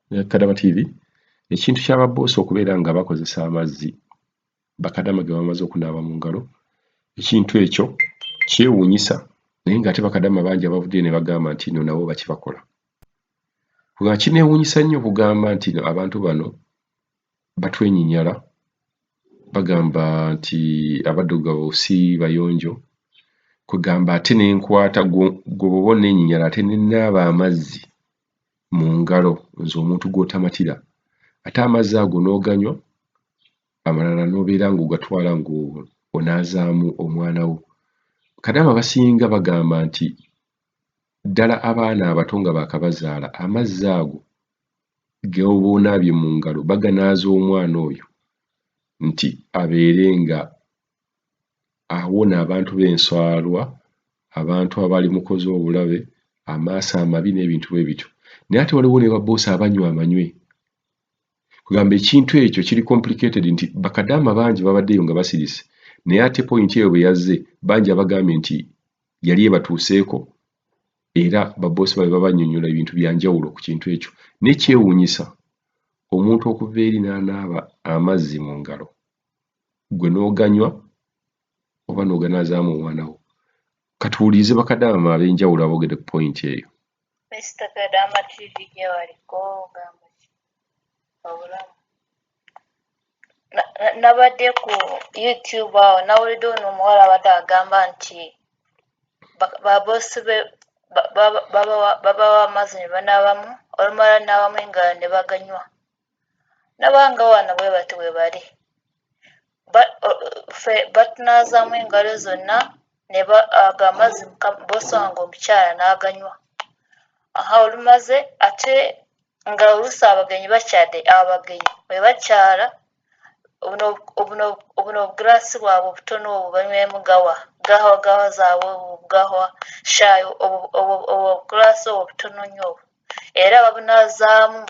Kadama TV ekintu ky'ababoosi okubeera nga bakozesa amazzi bakadaama ge bamaze okunaaba mu ngalo ekintu ekyo kyewuunyisa naye ng'ate bakadaama bangi abavuddeyo ne bagamba nti nno nabo bakibakola. Nga kineewuunyisa nnyo okugamba nti abantu bano batwenyinyala bagamba nti abaddugavu si bayonjo kugamba ate n'enkwata gwe bw'oba oneenyinyala ate n'ennaaba amazzi mu ngalo nze omuntu gw'otamatira ate amazzi ago n'oganywa amalala n'obeera ng'ogatwala ng'onaazaamu omwana wo. Kadaama basinga bagamba nti ddala abaana abato nga baakabazaala amazzi ago ge baba onaabye mu ngalo baganaaza omwana oyo nti abeere nga awona abantu b'enswalwa, abantu abali mukozi obulabe, amaaso amabi n'ebintu bwe bityo. Naye ate waliwo ne baboosi abanywa amanywe kugamba ekintu ekyo kiri complicated nti bakadaama bangi babaddeyo nga basirise naye ate pointi eyo bwe yazze bangi abagambye nti yali ebatuuseeko era baboosi babe babannyonnyola ebintu bya njawulo ku kintu ekyo. N'ekyewuunyisa omuntu okuva eri n'anaaba amazzi mu ngalo gwe n'oganywa oba n'oganaazaamu omwana wo. Katuwulirize bakadaama ab'enjawulo aboogedde ku pointi eyo. Mr. Kadaama TV gye waliko ogamba ki? Obulamu. Nabadde ku YouTube awo nawulidde ono omuwala abadde agamba nti baboosi be babawa amazzi ne banaabamu olumala naabamu engalo ne baganywa. Nabanga wano bwe bati bwe bali. Batunaazaamu engalo zonna ne ago amazzi boosi wange omukyala n'aganywa. Olumaze ate nga oluusi abagenyi bakyadde abagenyi bwe bakyala obuno obugiraasi bwabwe obutono obwo banywemu gawa zaabwe gawa shaayi obugiraasi obwo obutono nnyo obwo era babunaazaamu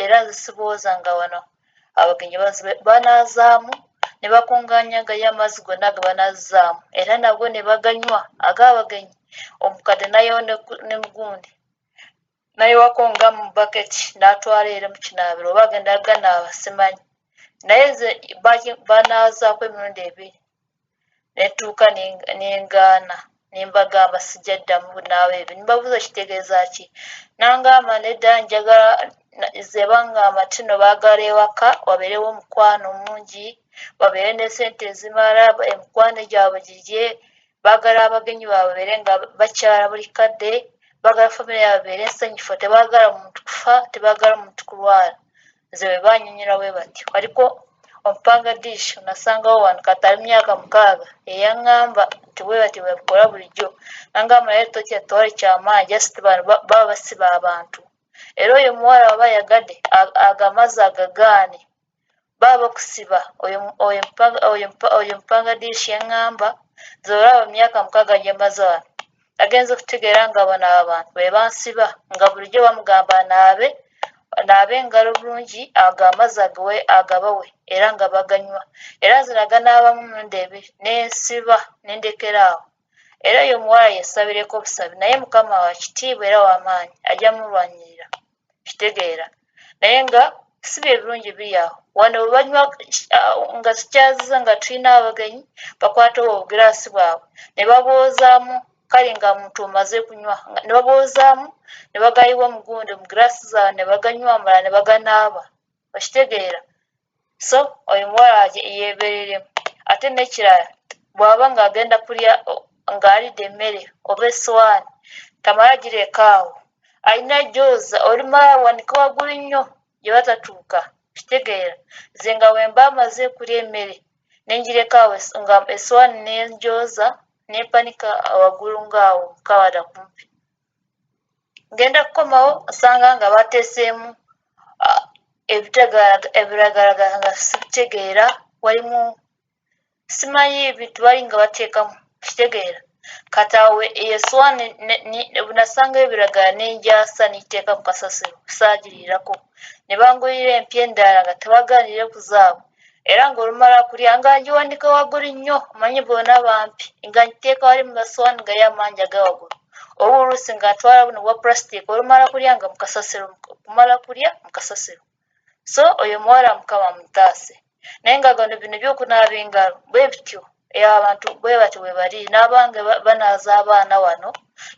era nzisibooza nga wano abagenyi banaazaamu ne bakungaanya gayo amazzi gonna ge banaazaamu era nabwo ne baganywa ag'abagenyi omukadde nayo ne mugundi nayiwako nga mu baketi n'atwala era mu kinaabiro oba agenda ganaaba simanyi naye ze banaazaako emirundi ebiri netuuka nengaana nembagamba sijja ddamu bunaaba ebyo nimbabuuza kitegeeza ki nangamba nedda njagala ze bangamba tino baagala ewaka wabeerewo omukwano mungi babeere ne ssente ezimala emikwano gyabwe girye baagala abagenyi baabwe babeere nga bakyala buli kadde baagala famire yaabwe babeere ensanyufu tebaagala muntu kufa tebaagala muntu kulwala nze bwe bannyonnyola bwe bati waliko omupanga dish nasangawo wano kati ali myaka 6 eyaŋŋamba nti bwe bati bwebakola bulijjo nangamba naye tokya tewali kyamaanyi just baba basiba abantu era oyo omuwala waba yagadde agamazi agagaane baba bakusiba oyo mpanga dish yaŋŋamba nze olaba myaka 6 gyemaze wano agenza okutegeera nga bano abantu be bansiba nga bulijjo bamugamba anaabe engalo bulungi ago amazzi agabawe era nga baganywa era nze naganaabamu emirundi ebiri nensiba nendekeraawo era oyo omuwala yesabireko obusabi naye mukama wa kitiibwa era w'amaanyi ajja mulwanyirira kitegeera naye nga si bye birungi biri awo wano banywa nga sikyaziza nga tulina abagenyi bakwata obugiraasi bwabwe ne baboozaamu kale nga muntu omaze kunywa ne baboozaamu ne bagayiwa omugundi mu giraasi zaabwe ne baganywa amala ne baganaaba okitegeera so oyo muwala yeebereremu ate n'ekirala bw'aba ng'agenda kulya ng'alidde emmere oba essowaani tamala gireka awo alina gyoza olumala wanika waggulu nnyo gye batatuuka kitegeera nze nga bwe mba amaze kulya emmere nenjireka awo nga essowaani nenjoza nempanika waggulu ng'awo mukawada kumpi ngenda kukomawo nsanga nga bateeseemu ebiragalalagala nga sibitegeera walimu simanyi ebintu bali nga bateekamu kitegeera kati awo essowaani bwenasangayo ebiragala nenjasa niteeka mu kasasiro saagiriirako ne bangulira empya endala nga tebagaanire kuzaawo era ng'olumala kulya nga ngiwanika waggulu nnyo omanyi boona bampi nga ngiteeka wali mu masowaani gali amaanyi aga waggulu oba oluusi ng'atwala buno bwa plastic olumala kulya nga mukasasiro kumala kulya mukasasiro so oyo muwala mukama mutaase naye nga gano bino by'okunaaba engalo bwe bityo abantu bwe batyo bwe bali n'abange banaaza abaana wano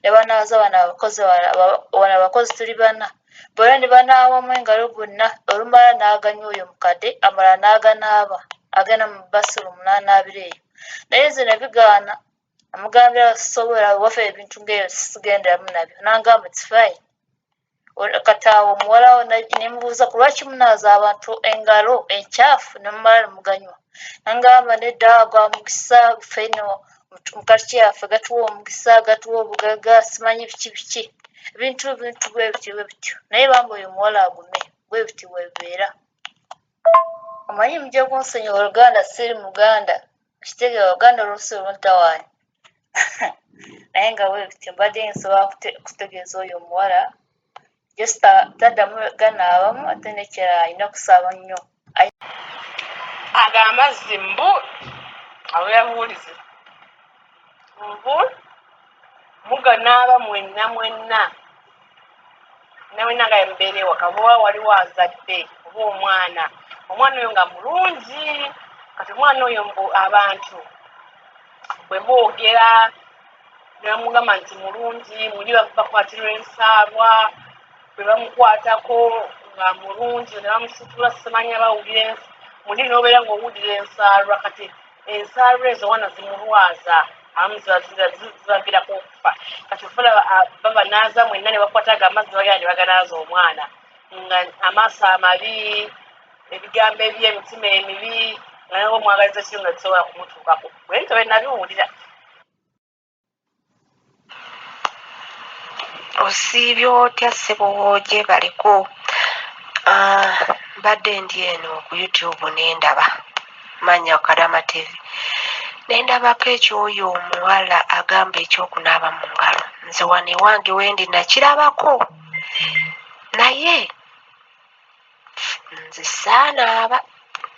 ne banaaza wano abakozi tuli bana bonna ne banaabamu engalo bonna olumala n'aganywa oyo mukadde amala n'aganaaba agenda mu basirumu n'anaabira eyo naye nze ne bigaana amugambira sobola waffe ebintu ng'ebyo sigenderamu nabyo n'angamba tifine kati awo omuwala wo ne mubuuza ku lwaki munaaza abantu engalo enkyafu ne mumala ne muganywa n'angamba nedda gwa mugisa ffeno mu kaliki yaffe gatuwa omugisa gatuwa obugaga simanyi biki ebintu bwe bityo naye bamba oyo omuwala agume bwe biti bwe bibeera omanyi mujja kunsonyiwa oluganda siri muganda kitegeeza oluganda oluusi oluntawaanya naye nga bwe bityo mbadde nsobola kutegeeza oyo omuwala josita taddamu ganaabamu ate nekirala alina kusaba nnyo aga amazzi mbu abo yabuulize mbu muganaaba mwenna nga yembeera ewaka oba waliwo azadde oba omwana oyo nga mulungi kati omwana oyo mbu abantu bwe boogera ne bamugamba nti mulungi muli bakwatirwa ensaalwa bwe bamukwatako nga mulungi ne bamusitula semanya bawulira muli n'obeera ng'owulira ensaalwa kati ensaalwa ezo wana zimulwaza abamu zibaviirako okufa kati ofulaba babanaaza mwenna ne bakwataga amazzi bagenda ne baganaaza omwana nga amaaso amabi ebigambo eby'emitima emibi nga nabo omwagaliza kiri nga kisobola kumutuukako bwe ntyo bwe nabiwulira osiibye otya ssebowooje baliko mbadde ndi eno ku YouTube nendaba manya Bakadaama TV nendabako ekyoyo omuwala agamba ekyokunaaba mu ngalo nze wano ewange wendi nakirabako naye nze saanaaba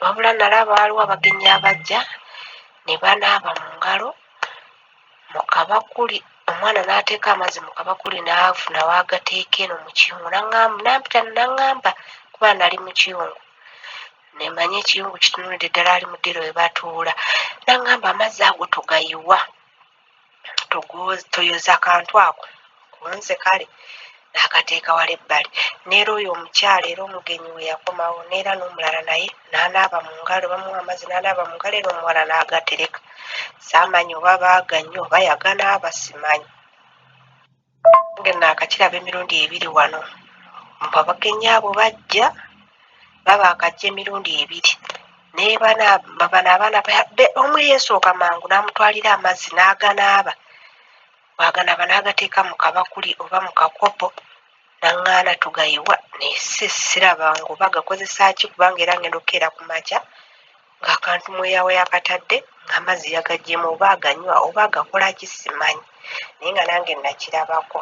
wabula nalaba waliwo abagenyi abajja ne banaaba mu ngalo mu kabakuli omwana n'ateeka amazzi mu kabakuli n'afuna waagateeka eno mu kiyungu nampita naŋŋamba kuba nali mu kiyungu nemanye ekiyungu kitunulidde ddala ali mu ddiro we batuula naŋŋamba amazzi ago togayiwa toyoza akantu ako kunze kale n'akateeka wala ebbali neera oyo omukyala era omugenyi we yakomawo neera n'omulala naye n'anaaba mu ngalo bamuwa amazzi n'anaaba mu ngalo era omuwala n'agatereka saamanyi oba baaganywa oba yaganaaba simanyi naakakiraba emirundi ebiri wano mbu abagenyi abo bajja baba akajja emirundi ebiri naye banaabana omu yeesooka mangu n'amutwalira amazzi n'aganaaba bwaganaaba n'agateeka mu kabakuli oba mu kakopo naŋŋaana tugayiwa naye sirabanga oba gakozesa ki kubanga era ngenda okukeera ku makya ng'akantu mweyawe yakatadde ng'amazzi yagaggyemu oba aganywa oba agakola ki simanyi naye nga nange nakirabako